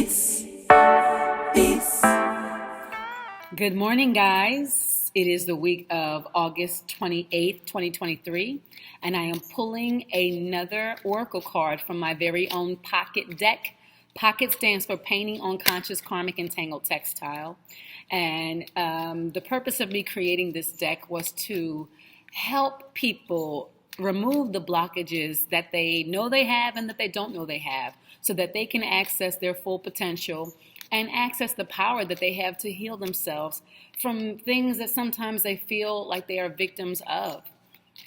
Beats. Beats. Good morning, guys. It is the week of August 28th, 2023, and I am pulling another oracle card from my very own P.O.C.K.E.T deck. P.O.C.K.E.T stands for Painting Unconscious Karmic Entangled Textile. And the purpose of me creating this deck was to help people remove the blockages that they know they have and that they don't know they have, so that they can access their full potential and access the power that they have to heal themselves from things that sometimes they feel like they are victims of.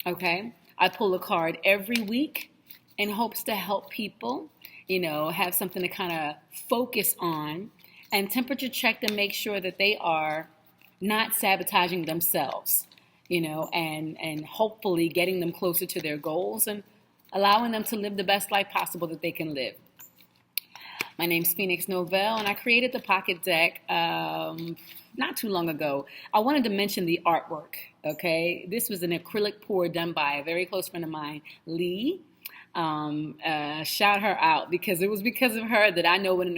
Okay? I pull a card every week in hopes to help people, have something to kind of focus on and temperature check to make sure that they are not sabotaging themselves, and hopefully getting them closer to their goals and allowing them to live the best life possible that they can live. My name's Phoenix Novell, and I created the P.O.C.K.E.T deck not too long ago. I wanted to mention the artwork, okay? This was an acrylic pour done by a very close friend of mine, Lee. Shout her out, because it was because of her that I know what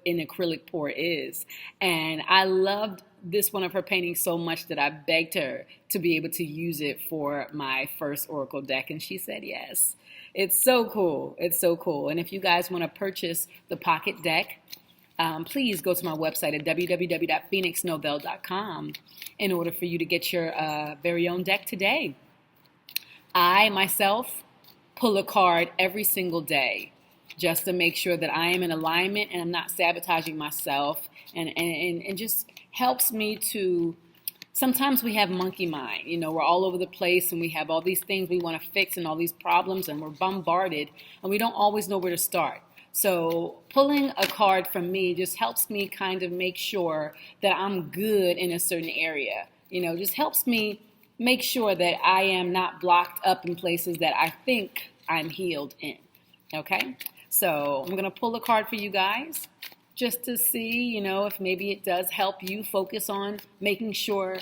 an acrylic pour is. And I loved this one of her paintings so much that I begged her to be able to use it for my first oracle deck, and she said yes. It's so cool. It's so cool. And if you guys want to purchase the P.O.C.K.E.T deck, please go to my website at www.phoenixnovell.com in order for you to get your very own deck today. I myself pull a card every single day just to make sure that I am in alignment and I'm not sabotaging myself, and just helps me to. Sometimes we have monkey mind, we're all over the place and we have all these things we want to fix and all these problems, and we're bombarded and we don't always know where to start. So pulling a card from me just helps me kind of make sure that I'm good in a certain area, just helps me make sure that I am not blocked up in places that I think I'm healed in. Okay, so I'm going to pull a card for you guys just to see, if maybe it does help you focus on making sure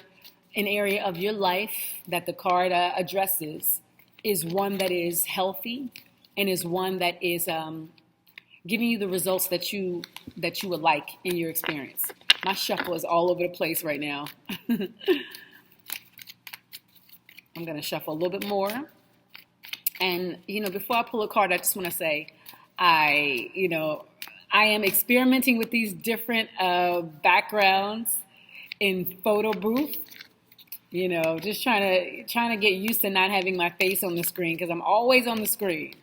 an area of your life that the card addresses is one that is healthy and is one that is giving you the results that you would like in your experience. My shuffle is all over the place right now. I'm going to shuffle a little bit more. And, before I pull a card, I just want to say I am experimenting with these different backgrounds in photo booth. Just trying to get used to not having my face on the screen, because I'm always on the screen.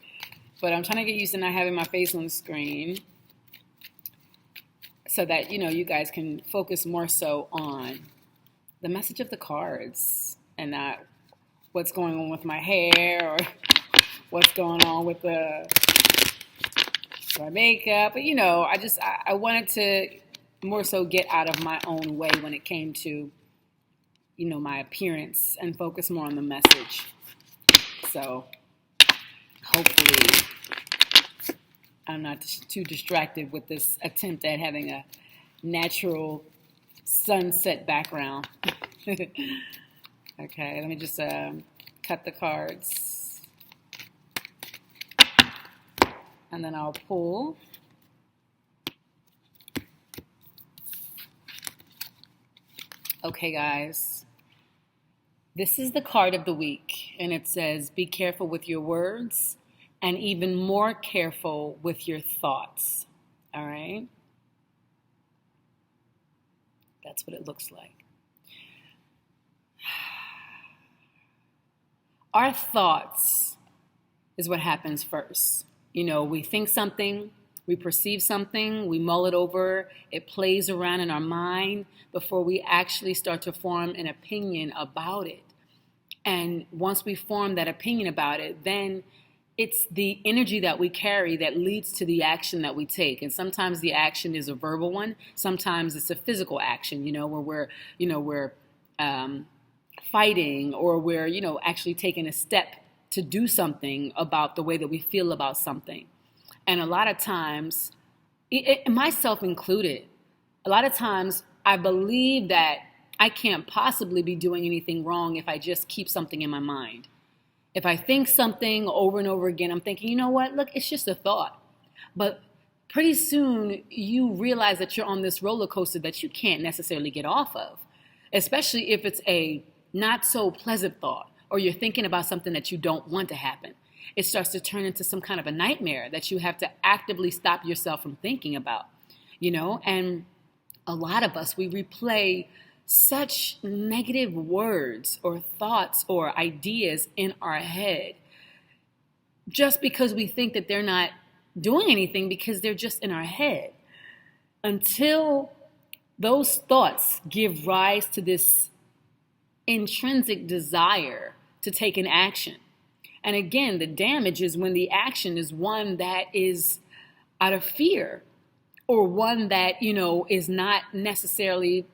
But I'm trying to get used to not having my face on the screen so that, you guys can focus more so on the message of the cards and not what's going on with my hair or what's going on with my makeup. But, I wanted to more so get out of my own way when it came to, my appearance and focus more on the message. So hopefully I'm not too distracted with this attempt at having a natural sunset background. Okay, let me just cut the cards. And then I'll pull. Okay, guys. This is the card of the week, and it says, be careful with your words and even more careful with your thoughts. All right? That's what it looks like. Our thoughts is what happens first. We think something, we perceive something, we mull it over, it plays around in our mind before we actually start to form an opinion about it. And once we form that opinion about it, then it's the energy that we carry that leads to the action that we take. And sometimes the action is a verbal one. Sometimes it's a physical action, where we're fighting, or we're, actually taking a step to do something about the way that we feel about something. And a lot of times, myself included, a lot of times I believe that I can't possibly be doing anything wrong if I just keep something in my mind. If I think something over and over again, I'm thinking, you know what, look, it's just a thought. But pretty soon you realize that you're on this roller coaster that you can't necessarily get off of, especially if it's a not so pleasant thought or you're thinking about something that you don't want to happen. It starts to turn into some kind of a nightmare that you have to actively stop yourself from thinking about, and a lot of us, we replay such negative words or thoughts or ideas in our head just because we think that they're not doing anything because they're just in our head. Until those thoughts give rise to this intrinsic desire to take an action. And again, the damage is when the action is one that is out of fear or one that, is not necessarily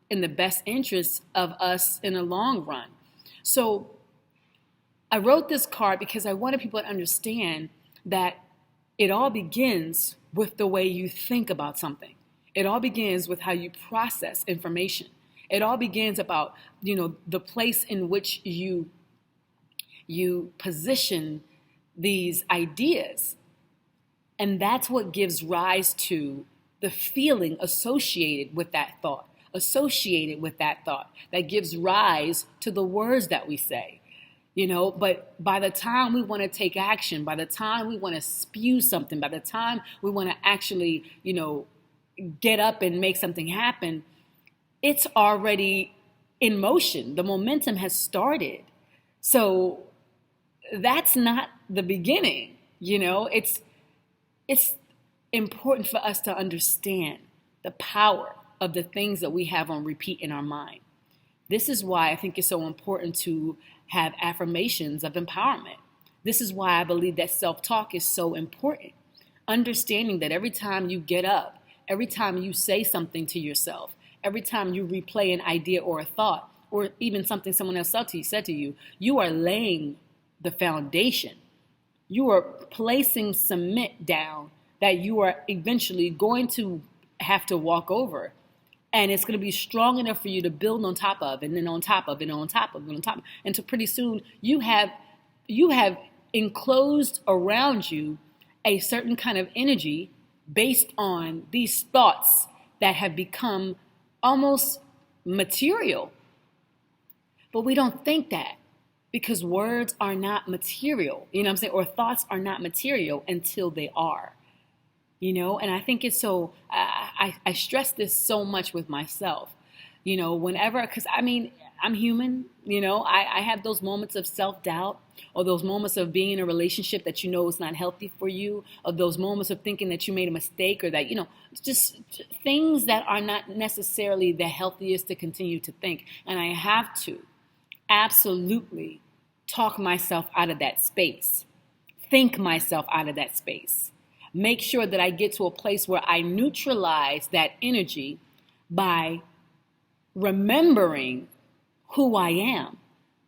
in the best interest of us in the long run. So I wrote this card because I wanted people to understand that it all begins with the way you think about something. It all begins with how you process information. It all begins about, the place in which you position these ideas. And that's what gives rise to the feeling associated with that thought, that gives rise to the words that we say. But by the time we want to take action, by the time we want to spew something, by the time we want to actually, get up and make something happen, it's already in motion. The momentum has started. So that's not the beginning. It's important for us to understand the power of the things that we have on repeat in our mind. This is why I think it's so important to have affirmations of empowerment. This is why I believe that self-talk is so important. Understanding that every time you get up, every time you say something to yourself, every time you replay an idea or a thought, or even something someone else said to you, you are laying the foundation. You are placing cement down that you are eventually going to have to walk over. And it's going to be strong enough for you to build on top of, and then on top of, and on top of, and on top of. And so pretty soon you have enclosed around you a certain kind of energy based on these thoughts that have become almost material. But we don't think that because words are not material, or thoughts are not material until they are. And I think it's so, I stress this so much with myself, whenever, because I'm human, I have those moments of self-doubt, or those moments of being in a relationship that is not healthy for you, or those moments of thinking that you made a mistake, or that, just things that are not necessarily the healthiest to continue to think. And I have to absolutely talk myself out of that space, think myself out of that space. Make sure that I get to a place where I neutralize that energy by remembering who I am,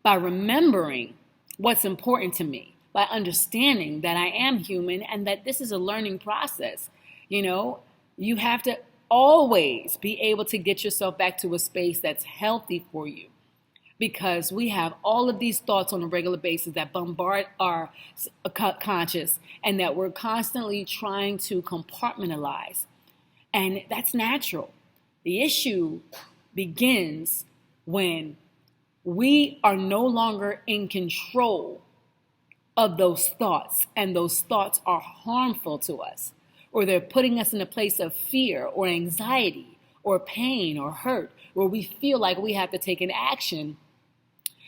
by remembering what's important to me, by understanding that I am human and that this is a learning process. You have to always be able to get yourself back to a space that's healthy for you, because we have all of these thoughts on a regular basis that bombard our conscious and that we're constantly trying to compartmentalize. And that's natural. The issue begins when we are no longer in control of those thoughts, and those thoughts are harmful to us, or they're putting us in a place of fear or anxiety or pain or hurt, where we feel like we have to take an action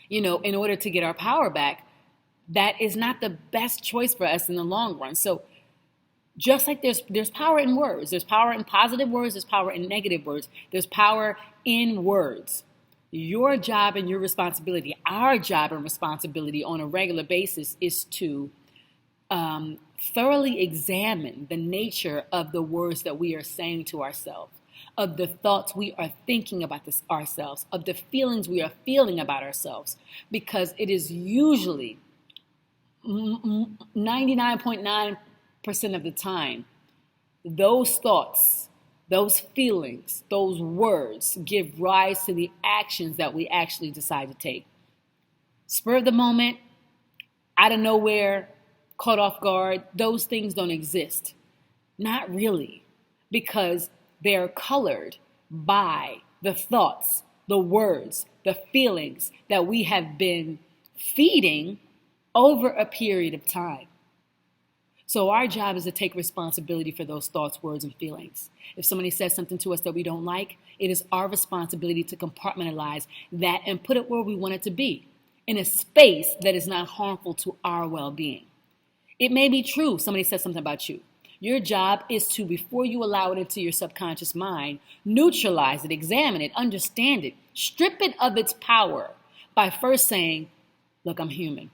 in order to get our power back. That is not the best choice for us in the long run. So just like there's power in words, there's power in positive words, there's power in negative words, there's power in words. Your job and your responsibility, our job and responsibility on a regular basis is to thoroughly examine the nature of the words that we are saying to ourselves, of the thoughts we are thinking about ourselves, of the feelings we are feeling about ourselves, because it is usually 99.9% of the time, those thoughts, those feelings, those words give rise to the actions that we actually decide to take. Spur of the moment, out of nowhere, caught off guard, those things don't exist. Not really, because they're colored by the thoughts, the words, the feelings that we have been feeding over a period of time. So our job is to take responsibility for those thoughts, words, and feelings. If somebody says something to us that we don't like, it is our responsibility to compartmentalize that and put it where we want it to be, in a space that is not harmful to our well-being. It may be true somebody says something about you. Your job is to, before you allow it into your subconscious mind, neutralize it, examine it, understand it, strip it of its power by first saying, look, I'm human.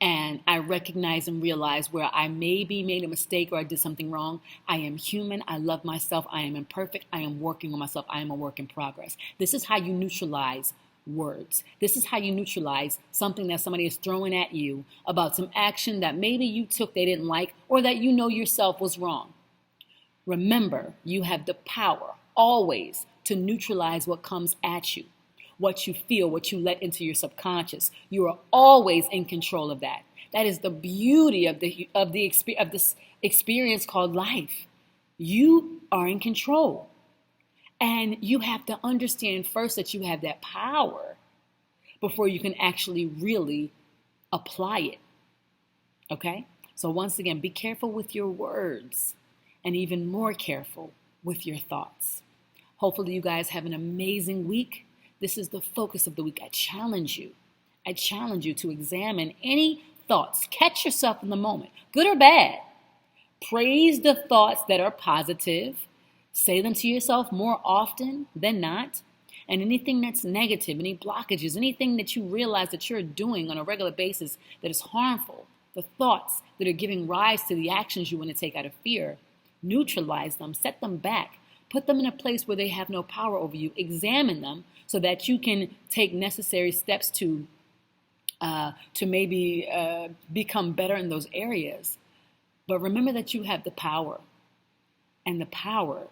And I recognize and realize where I maybe made a mistake or I did something wrong. I am human. I love myself. I am imperfect. I am working on myself. I am a work in progress. This is how you neutralize words. This is how you neutralize something that somebody is throwing at you about some action that maybe you took they didn't like or that you know yourself was wrong. Remember, you have the power always to neutralize what comes at you, what you feel, what you let into your subconscious. You are always in control of that. That is the beauty of this experience called life. You are in control. And you have to understand first that you have that power before you can actually really apply it. Okay? So once again, be careful with your words and even more careful with your thoughts. Hopefully you guys have an amazing week. This is the focus of the week. I challenge you. I challenge you to examine any thoughts. Catch yourself in the moment, good or bad. Praise the thoughts that are positive. Say them to yourself more often than not. And anything that's negative, any blockages, anything that you realize that you're doing on a regular basis that is harmful, the thoughts that are giving rise to the actions you want to take out of fear, neutralize them, set them back, put them in a place where they have no power over you, examine them so that you can take necessary steps to maybe become better in those areas. But remember that you have the power, and the power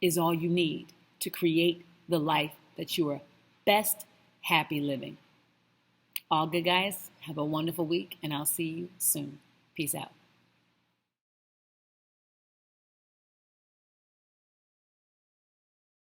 is all you need to create the life that you are best happy living. All good, guys. Have a wonderful week, and I'll see you soon. Peace out.